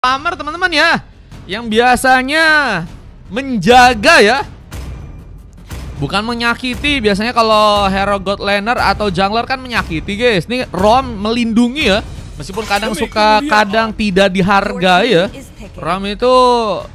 Pamer teman-teman ya, yang biasanya menjaga ya, bukan menyakiti. Biasanya kalau hero god laner atau jungler kan menyakiti guys. Ini Rom melindungi ya, meskipun kadang suka, kadang tidak dihargai ya. Rom itu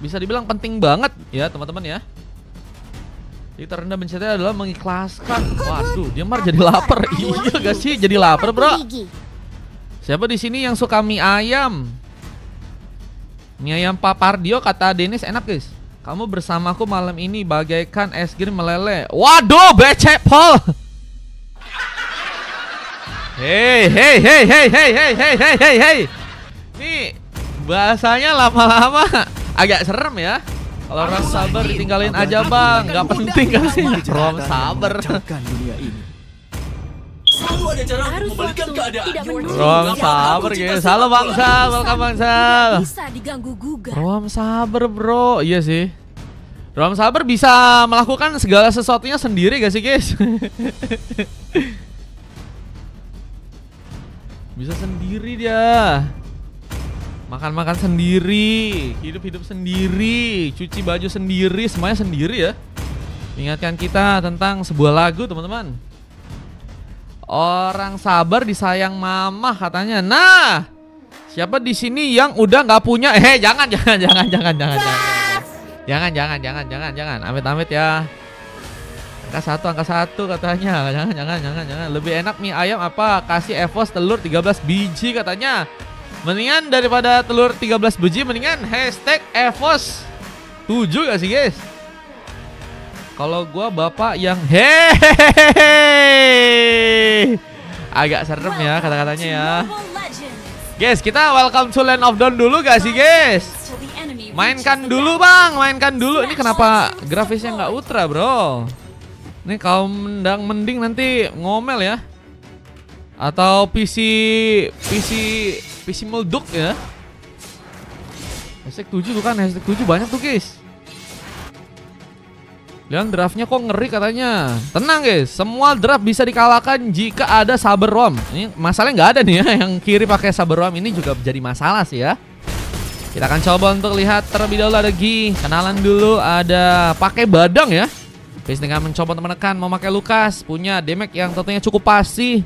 bisa dibilang penting banget ya teman-teman ya. Jadi terendah bencetnya adalah mengikhlaskan. Waduh, dia mar jadi lapar. Iya gak sih, jadi lapar bro. Siapa di sini yang suka mie ayam? Mie ayam Pak Pardio, kata Dennis, enak guys. Kamu bersamaku malam ini bagaikan es krim meleleh. Waduh, becek Paul. Hey. Ini bahasanya lama-lama agak serem ya. Kalau Rom sabar ditinggalin aja bang, nggak penting kan sih. Rom sabar. Selalu ada cara untuk membalikan keadaan. Rom sabar guys. Halo Bang Sal, welcome Bang Sal. Bisa diganggu gugat. Rom sabar bro, iya sih. Rom sabar bisa melakukan segala sesuatunya sendiri gak sih guys? Bisa sendiri dia. Makan-makan sendiri, hidup-hidup sendiri, cuci baju sendiri, semuanya sendiri ya. Ingatkan kita tentang sebuah lagu teman-teman. Orang sabar disayang mama katanya. Nah, siapa di sini yang udah nggak punya? Jangan. Jangan. Amit-amit ya. Angka satu katanya. Jangan. Lebih enak mie ayam apa? Kasih EVOS telur 13 biji katanya. Mendingan daripada telur 13 biji, mendingan hashtag EVOS 7 gak sih guys? Kalau gua bapak yang agak serem ya kata-katanya ya. Guys, kita welcome to Land of Dawn dulu gak sih guys? Mainkan dulu bang, mainkan dulu. Ini kenapa grafisnya nggak ultra bro? Ini kalau mending nanti ngomel ya. Atau PC meleduk ya. Hashtag 7 tuh kan, hashtag 7 banyak tuh guys. Dan draftnya kok ngeri katanya. Tenang guys, semua draft bisa dikalahkan jika ada saber Rom. Ini masalahnya nggak ada nih ya. Yang kiri pakai saber Rom ini juga jadi masalah sih ya. Kita akan coba untuk lihat terlebih dahulu lagi. Kenalan dulu, ada pakai badang ya. Face dengan mencoba untuk menekan, memakai Lukas. Punya damage yang tentunya cukup pasti.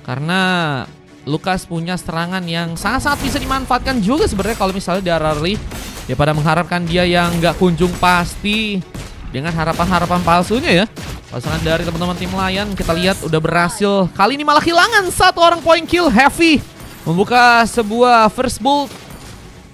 Karena Lukas punya serangan yang sangat-sangat bisa dimanfaatkan juga sebenarnya kalau misalnya dia early. Daripada mengharapkan dia yang nggak kunjung pasti dengan harapan-harapan palsunya ya. Pasangan dari teman-teman tim Lion kita lihat udah berhasil. Kali ini malah kehilangan satu orang point kill. Heavy membuka sebuah first bolt.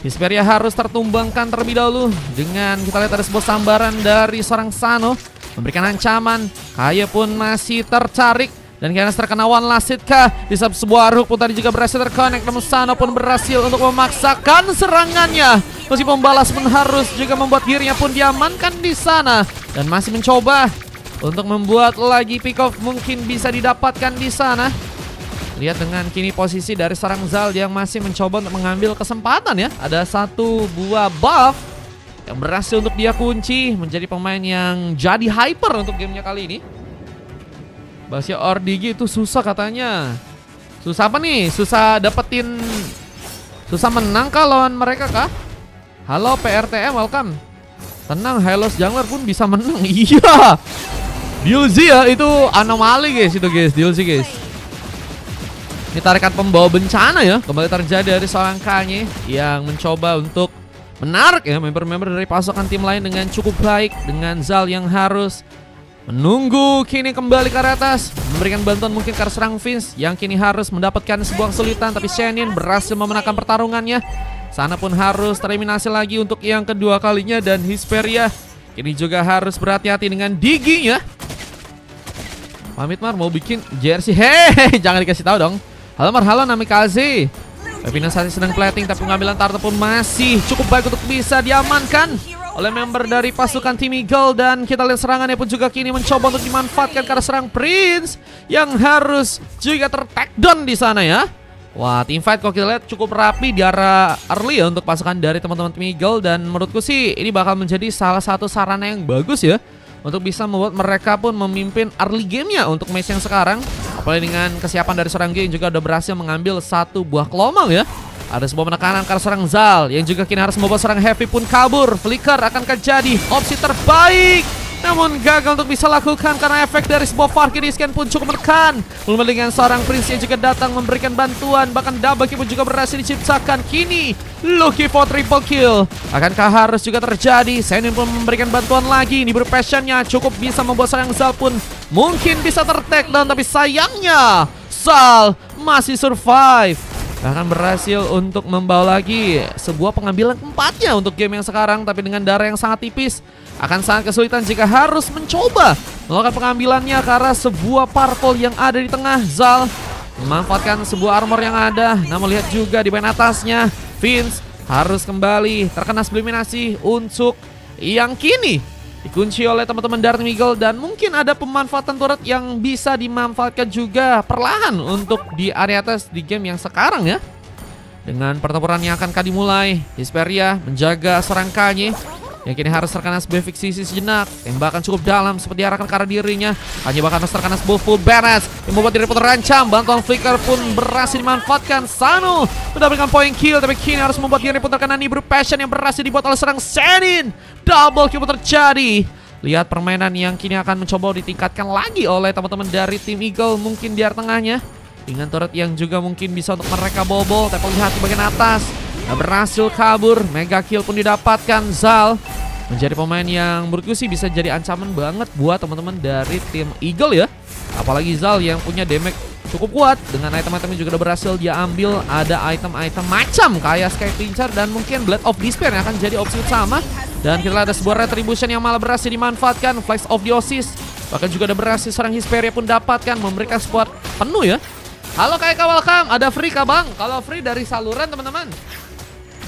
Hisperia harus tertumbangkan terlebih dahulu. Dengan kita lihat ada sebuah sambaran dari seorang Sano, memberikan ancaman. Kaya pun masih tercarik. Dan karena terkena one last hit kah di sebuah hook pun tadi juga berhasil terconnect. Namun Sano pun berhasil untuk memaksakan serangannya. Meskipun pembalas pun harus juga membuat dirinya pun diamankan di sana. Dan masih mencoba untuk membuat lagi pick off mungkin bisa didapatkan di sana. Lihat dengan kini posisi dari seorang Zal yang masih mencoba untuk mengambil kesempatan ya. Ada satu buah buff yang berhasil untuk dia kunci menjadi pemain yang jadi hyper untuk gamenya kali ini. Basya Ordigi itu susah katanya. Susah apa nih? Susah dapetin, susah menang kah lawan mereka kah? Halo PRTM, welcome. Tenang, Hylos Jungler pun bisa menang. Iya, DLC ya, itu anomali guys, itu guys, DLC guys. Ini tarikan pembawa bencana ya. Kembali terjadi dari seorang Kanye yang mencoba untuk menarik ya member-member dari pasukan tim lain dengan cukup baik. Dengan Zal yang harus menunggu kini kembali ke atas, memberikan bantuan mungkin ke serang Vince yang kini harus mendapatkan sebuah kesulitan. Tapi Shenin berhasil memenangkan pertarungannya. Sana pun harus tereliminasi lagi untuk yang kedua kalinya. Dan Hisperia kini juga harus berhati-hati dengan Digi ya. Pamit Mar, mau bikin jersey. Jangan dikasih tahu dong. Halo Mar, halo Namikaze. Pepina saat ini sedang plating, tapi pengambilan turtle pun masih cukup baik untuk bisa diamankan oleh member dari pasukan tim Eagle. Dan kita lihat serangannya pun juga kini mencoba untuk dimanfaatkan karena serang Prince yang harus juga ter-takedown di sana ya. Wah, teamfight kok kita lihat cukup rapi di arah early ya untuk pasukan dari teman-teman tim Eagle. Dan menurutku sih ini bakal menjadi salah satu sarana yang bagus ya untuk bisa membuat mereka pun memimpin early gamenya untuk match yang sekarang. Apalagi dengan kesiapan dari seorang G yang juga udah berhasil mengambil satu buah kelomang ya. Ada sebuah penekanan ke arah serang Zal yang juga kini harus membawa serang Heavy pun kabur. Flicker akankah jadi opsi terbaik? Namun gagal untuk bisa lakukan karena efek dari sebuah Farki di scan pun cukup menekan. Belum dengan seorang Prince yang juga datang memberikan bantuan. Bahkan double kill pun juga berhasil diciptakan. Kini Lucky for triple kill. Akankah harus juga terjadi? Senin pun memberikan bantuan lagi. Ini berpassionnya cukup bisa membuat serang Zal pun mungkin bisa ter-take down. Tapi sayangnya Zal masih survive. Bahkan berhasil untuk membawa lagi sebuah pengambilan keempatnya untuk game yang sekarang. Tapi dengan darah yang sangat tipis, akan sangat kesulitan jika harus mencoba melakukan pengambilannya karena sebuah parpol yang ada di tengah. Zal memanfaatkan sebuah armor yang ada. Namun lihat juga di bagian atasnya, Vince harus kembali terkena eliminasi untuk yang kini dikunci oleh teman-teman dari Team Eagle. Dan mungkin ada pemanfaatan turret yang bisa dimanfaatkan juga perlahan untuk di area atas di game yang sekarang ya. Dengan pertempuran yang akan dimulai, Hesperia menjaga serangkanya yang kini harus terkena sebuah fiksi sejenak. Tembakan cukup dalam seperti diarahkan ke arah dirinya. Hanya bahkan harus terkena sebuah full balance yang membuat diri pun terancam. Bantuan Flicker pun berhasil dimanfaatkan. Sano mendapatkan point kill, tapi kini harus membuat diri pun terkena Nibru Passion yang berhasil dibuat oleh serang Senin. Double kill pun terjadi. Lihat permainan yang kini akan mencoba ditingkatkan lagi oleh teman-teman dari Team Eagle. Mungkin di area tengahnya dengan turret yang juga mungkin bisa untuk mereka bobol. Tapi lihat di bagian atas berhasil kabur. Mega kill pun didapatkan. Zal menjadi pemain yang menurutku sih bisa jadi ancaman banget buat teman-teman dari tim Eagle ya. Apalagi Zal yang punya damage cukup kuat. Dengan item-item yang juga udah berhasil dia ambil. Ada item-item macam kayak Sky Pincer dan mungkin Blade of Despair yang akan jadi opsi utama. Dan kita lihat ada sebuah Retribution yang malah berhasil dimanfaatkan. Flash of Diosis bahkan juga udah berhasil serang Hesperia pun dapatkan. Memberikan support penuh ya. Halo kayak welcome, ada free kah bang? Kalau free dari saluran teman-teman.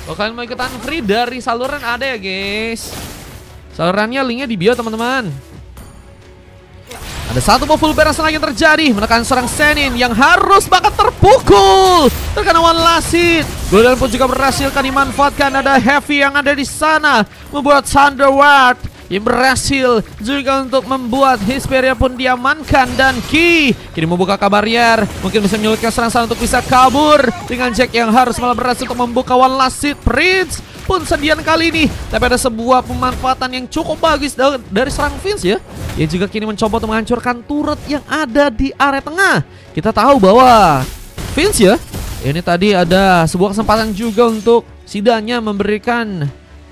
Kalau kalian mau ikutan free dari saluran ada ya guys. Salurannya linknya di bio teman-teman. Ada satu full balance lagi yang terjadi. Menekan serang Senin yang harus bahkan terpukul. Terkena one last hit. Golden pun juga berhasil kan dimanfaatkan. Ada Heavy yang ada di sana. Membuat Thunderward yang berhasil juga untuk membuat Hesperia pun diamankan. Dan Ki kini membuka barrier. Mungkin bisa menyulitkan serang-serang untuk bisa kabur. Dengan Jack yang harus malah berhasil untuk membuka one last hit. Prince pun sedian kali ini. Tapi ada sebuah pemanfaatan yang cukup bagus dari serang Vince ya. Ia juga kini mencoba untuk menghancurkan turret yang ada di area tengah. Kita tahu bahwa Vince ya, ini tadi ada sebuah kesempatan juga untuk setidaknya memberikan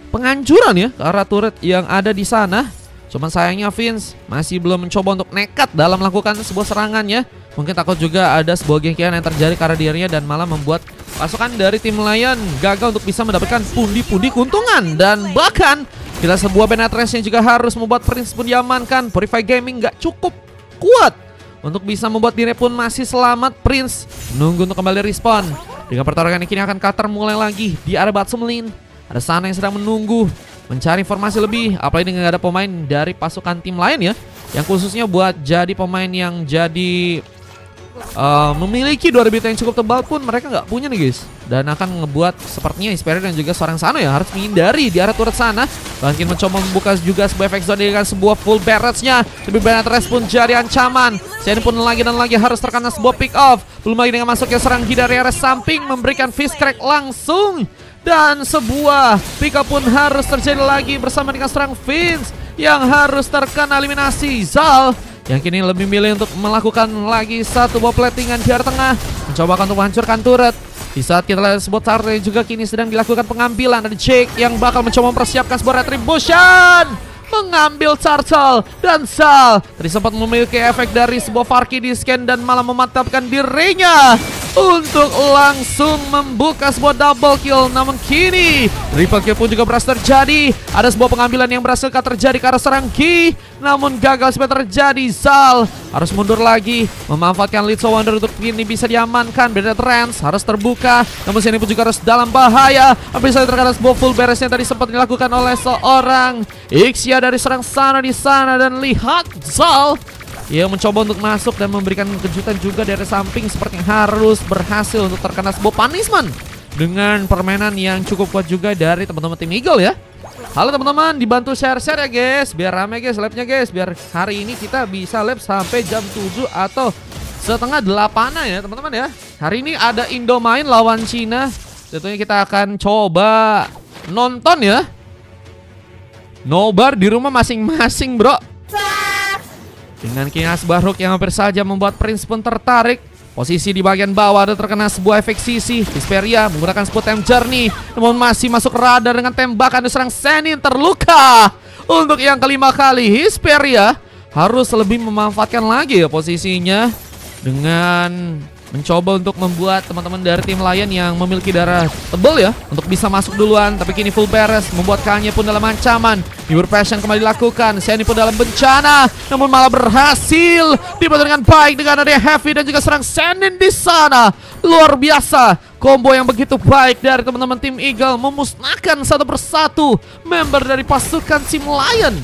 penghancuran ya ke arah turret yang ada di sana. Cuman sayangnya Vince masih belum mencoba untuk nekat dalam melakukan sebuah serangan ya. Mungkin takut juga ada sebuah gengkian yang terjadi karena dirinya dan malah membuat pasukan dari tim Lion gagal untuk bisa mendapatkan pundi-pundi keuntungan. Dan bahkan kita sebuah penetrasi yang juga harus membuat Prince pun diamankan. Purify Gaming gak cukup kuat untuk bisa membuat diri pun masih selamat. Prince menunggu untuk kembali respawn. Dengan pertarungan ini kini akan Cutter mulai lagi di area bottom lane. Ada Sana yang sedang menunggu mencari informasi lebih. Apalagi dengan ada pemain dari pasukan tim lain ya, yang khususnya buat jadi pemain yang jadi memiliki 2 ability yang cukup tebal pun mereka nggak punya nih guys. Dan akan ngebuat sepertinya Hesperia dan juga seorang Sana ya harus menghindari di arah turret sana. Mungkin mencoba membuka juga sebuah efek zone dengan sebuah full barrage-nya. Lebih banyak Tres pun jadi ancaman. Sen pun lagi dan lagi harus terkena sebuah pick off. Belum lagi dengan masuknya serang Ki dari area samping memberikan fist crack langsung. Dan sebuah pick up pun harus terjadi lagi bersama dengan serang Vince yang harus terkena eliminasi. Zal yang kini lebih milih untuk melakukan lagi satu buah platingan di area tengah, mencoba untuk menghancurkan turret. Di saat kita lihat sebuah turret juga kini sedang dilakukan pengambilan. Ada Jake yang bakal mencoba mempersiapkan sebuah retribution, mengambil Turtle. Dan Zal tadi sempat memiliki efek dari sebuah Farki di scan dan malah memantapkan dirinya untuk langsung membuka sebuah double kill. Namun kini triple kill pun juga berhasil terjadi. Ada sebuah pengambilan yang berhasil terjadi ke arah serang Ki, namun gagal sebenarnya terjadi. Zal harus mundur lagi, memanfaatkan Little Wonder untuk kini bisa diamankan. Beda Trance harus terbuka, namun sini pun juga harus dalam bahaya. Bisa terkena sebuah full beres yang tadi sempat dilakukan oleh seorang Ixia dari serang Sana di sana. Dan lihat Zal yang mencoba untuk masuk dan memberikan kejutan juga dari samping, seperti harus berhasil untuk terkena sebuah punishment dengan permainan yang cukup kuat juga dari teman-teman tim Eagle ya. Halo teman-teman, dibantu share-share ya guys, biar rame guys labnya guys, biar hari ini kita bisa lab sampai jam 7 atau setengah 8 ya teman-teman ya. Hari ini ada Indo main lawan Cina. Tentunya kita akan coba nonton ya. Nobar di rumah masing-masing, bro. Dengan kinas Baruk yang hampir saja membuat Prince pun tertarik. Posisi di bagian bawah ada terkena sebuah efek sisi. Hisperia menggunakan sebuah time journey, namun masih masuk radar dengan tembakan diserang Shenin terluka. Untuk yang kelima kali, Hisperia harus lebih memanfaatkan lagi ya posisinya dengan mencoba untuk membuat teman-teman dari tim Lion yang memiliki darah tebal ya untuk bisa masuk duluan. Tapi kini full beres, membuat Kanye pun dalam ancaman. Your Passion kembali dilakukan, Shenin pun dalam bencana, namun malah berhasil dibantu dengan baik dengan ada Heavy dan juga serang Shenin di sana. Luar biasa, combo yang begitu baik dari teman-teman tim Eagle memusnahkan satu persatu member dari pasukan tim Lion.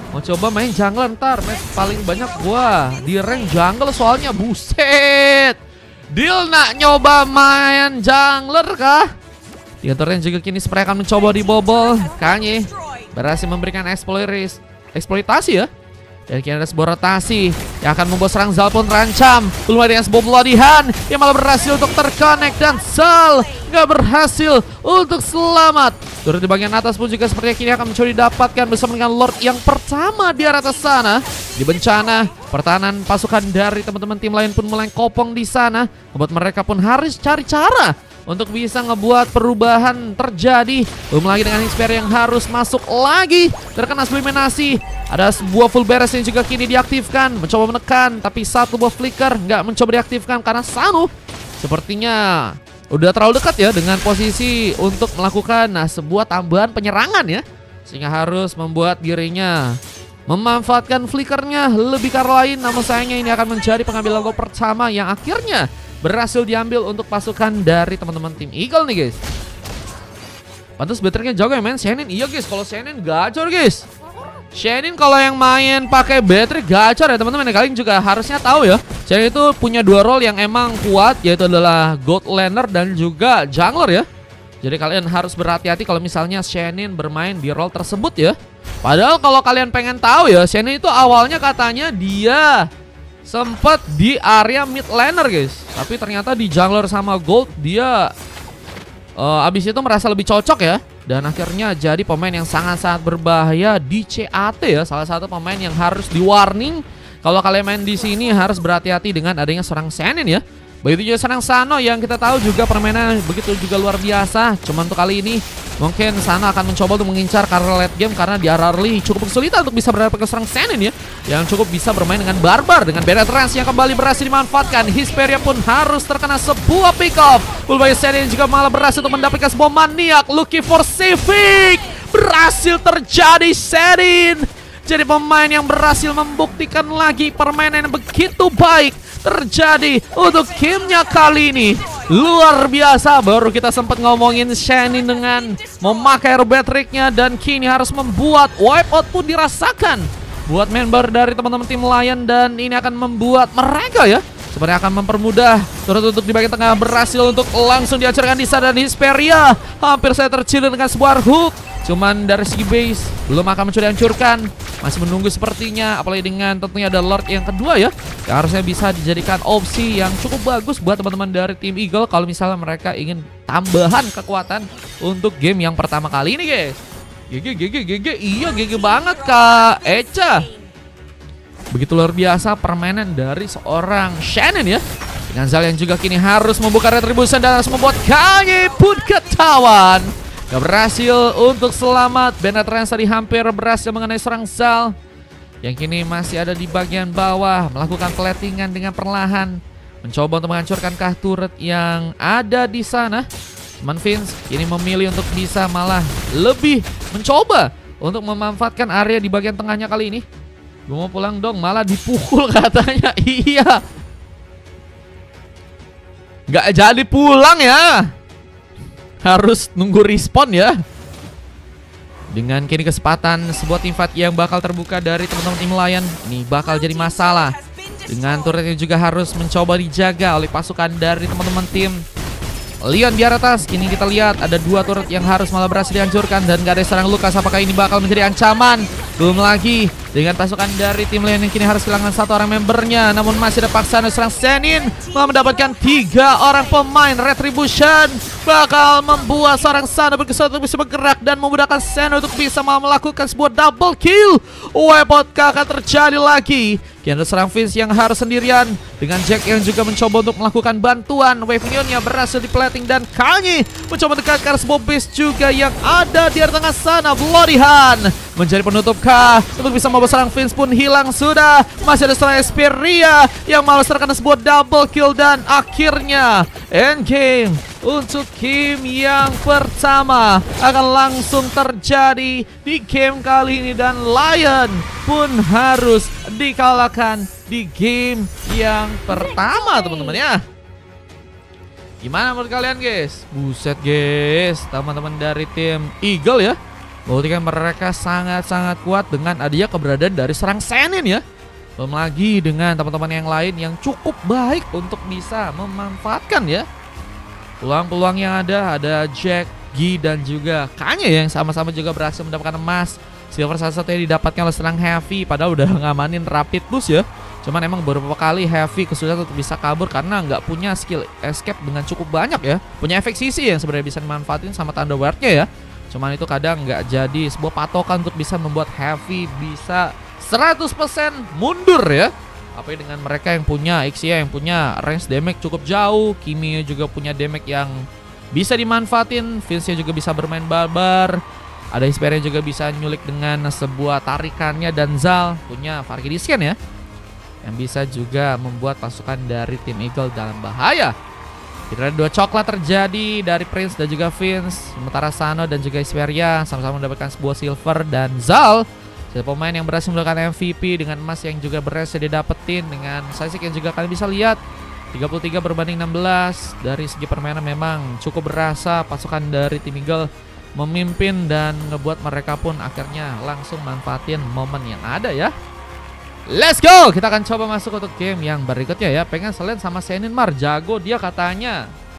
Mau coba main jungle ntar, match paling banyak gua di rank jungle soalnya, buset. Deal nak nyoba main jungler kah? Tiga turret juga kini spray akan mencoba dibobol. Kanye berhasil memberikan eksploitasi ya. Dan kini ada sebuah rotasi yang akan membuat serang Zal pun terancam. Belum ada yang sebuah pelatihan yang malah berhasil untuk terconnect dan Zal nggak berhasil untuk selamat. Turret di bagian atas pun juga sepertinya kini akan mencoba didapatkan bersama dengan Lord yang pertama di arah atas sana. Di bencana, pertahanan pasukan dari teman-teman tim lain pun mulai kopong di sana, membuat mereka pun harus cari cara untuk bisa ngebuat perubahan terjadi. Belum lagi dengan Hisperia yang harus masuk lagi, terkena subliminasi. Ada sebuah full beres yang juga kini diaktifkan, mencoba menekan, tapi satu buah flicker nggak mencoba diaktifkan karena Sanu sepertinya udah terlalu dekat ya dengan posisi untuk melakukan sebuah tambahan penyerangan ya, sehingga harus membuat dirinya memanfaatkan flickernya lebih ke arah lain. Namun sayangnya ini akan menjadi pengambilan gol pertama yang akhirnya berhasil diambil untuk pasukan dari teman-teman tim Eagle nih guys. Pantas betternya jago ya men. Shenin iya guys, kalau Shenin gacor guys. Shenin kalau yang main pakai battery gacor ya teman-teman. Kalian juga harusnya tahu ya, Shenin itu punya dua role yang emang kuat, yaitu adalah gold laner dan juga jungler ya. Jadi kalian harus berhati-hati kalau misalnya Shenin bermain di role tersebut ya. Padahal kalau kalian pengen tahu ya, Shenin itu awalnya katanya dia sempat di area mid laner guys, tapi ternyata di jungler sama gold dia abis itu merasa lebih cocok ya, dan akhirnya jadi pemain yang sangat-sangat berbahaya di CAT ya. Salah satu pemain yang harus di warning kalau kalian main di sini, harus berhati-hati dengan adanya serang Shenin ya. Begitu juga serang Sano yang kita tahu juga permainan begitu juga luar biasa. Cuman untuk kali ini mungkin Sano akan mencoba untuk mengincar karena late game, karena di early cukup kesulitan untuk bisa berhadapan ke serang Shenin ya, yang cukup bisa bermain dengan barbar. Dengan Benetrance yang kembali berhasil dimanfaatkan, Hisperia pun harus terkena sebuah pick off. Ulbay Shenin juga malah berhasil untuk mendapatkan sebuah maniak. Looking for Civic berhasil terjadi. Shenin jadi pemain yang berhasil membuktikan lagi permainan yang begitu baik terjadi untuk gamenya kali ini. Luar biasa. Baru kita sempat ngomongin Shenin dengan memakai Robotriknya, dan kini harus membuat wipeout pun dirasakan buat member dari teman-teman tim Lion, dan ini akan membuat mereka ya sebenarnya akan mempermudah. Turut untuk di bagian tengah berhasil untuk langsung dihancurkan di sana, dan Hisperia hampir saya terciduk dengan sebuah hook. Cuman dari segi base belum akan mencoba dihancurkan, masih menunggu sepertinya. Apalagi dengan tentunya ada Lord yang kedua ya, yang harusnya bisa dijadikan opsi yang cukup bagus buat teman-teman dari tim Eagle kalau misalnya mereka ingin tambahan kekuatan untuk game yang pertama kali ini guys. GG, iya GG banget Kak Eca. Begitu luar biasa permainan dari seorang Shenin ya. Dengan Zal yang juga kini harus membuka retribution dan harus membuat Kanye pun ketahuan. Gak berhasil untuk selamat. Benetrance tadi hampir berhasil mengenai serang Zal, yang kini masih ada di bagian bawah, melakukan platingan dengan perlahan, mencoba untuk menghancurkan turret yang ada di sana. Cuman Vince kini memilih untuk bisa malah lebih mencoba untuk memanfaatkan area di bagian tengahnya kali ini. Gue mau pulang dong, malah dipukul katanya. Iya, gak jadi pulang ya, harus nunggu respawn ya. Dengan kini kesempatan sebuah team fight yang bakal terbuka dari teman-teman tim Lion, ini bakal jadi masalah. Dengan turretnya juga harus mencoba dijaga oleh pasukan dari teman-teman tim Leon di atas. Kini kita lihat ada dua turret yang harus malah berhasil dihancurkan, dan gak ada serang Lukas. Apakah ini bakal menjadi ancaman? Belum lagi dengan pasukan dari tim lain yang kini harus kehilangan satu orang membernya. Namun masih ada paksaan serang Senin malah mendapatkan 3 orang pemain. Retribution bakal membuat seorang Sana berkesulitan untuk bisa bergerak dan memudahkan Sen untuk bisa melakukan sebuah double kill. Wepotka akan terjadi lagi. Kini ada serang Vince yang harus sendirian dengan Jack yang juga mencoba untuk melakukan bantuan. Wave Minion-nya berhasil diplating dan Kanye mencoba mendekatkan sebuah base juga yang ada di tengah sana. Bloody Hand menjadi penutup K untuk bisa membawa serang Vince pun hilang sudah. Masih ada serang Esperia yang malah terkena sebuah double kill dan akhirnya endgame untuk game yang pertama akan langsung terjadi di game kali ini dan Lion pun harus dikalahkan di game yang pertama teman-teman ya. Gimana menurut kalian guys? Buset guys, teman-teman dari tim Eagle ya, buktikan mereka sangat-sangat kuat dengan adanya keberadaan dari serang Senin ya. Belum lagi dengan teman-teman yang lain yang cukup baik untuk bisa memanfaatkan ya peluang-peluang yang ada Jack, Gi dan juga Kanye yang sama-sama juga berhasil mendapatkan emas. Silver salah satu yang didapatkan oleh serang Heavy, padahal udah ngamanin rapid boost ya. Cuman emang beberapa kali Heavy kesulitan untuk bisa kabur karena nggak punya skill escape dengan cukup banyak ya. Punya efek sisi yang sebenarnya bisa dimanfaatin sama Thunderword-nya ya. Cuman itu kadang nggak jadi sebuah patokan untuk bisa membuat Heavy bisa 100% mundur ya. Apalagi dengan mereka yang punya Ixia yang punya range damage cukup jauh. Kimi juga punya damage yang bisa dimanfaatin. Vince juga bisa bermain barbar. Ada Hesperia juga bisa nyulik dengan sebuah tarikannya. Dan Zal punya Farkidisken ya, yang bisa juga membuat pasukan dari tim Eagle dalam bahaya. Kira-kira 2 coklat terjadi dari Prince dan juga Vince. Sementara Sano dan juga Hesperia sama-sama mendapatkan sebuah silver. Dan Zal pemain yang berhasil mendapatkan MVP dengan emas yang juga berhasil didapetin. Dengan Sisik yang juga kalian bisa lihat 33 berbanding 16. Dari segi permainan memang cukup berasa pasukan dari tim Eagle memimpin dan ngebuat mereka pun akhirnya langsung manfaatin momen yang ada ya. Let's go, kita akan coba masuk untuk game yang berikutnya ya. Pengen selain sama Senin Mar, jago dia katanya.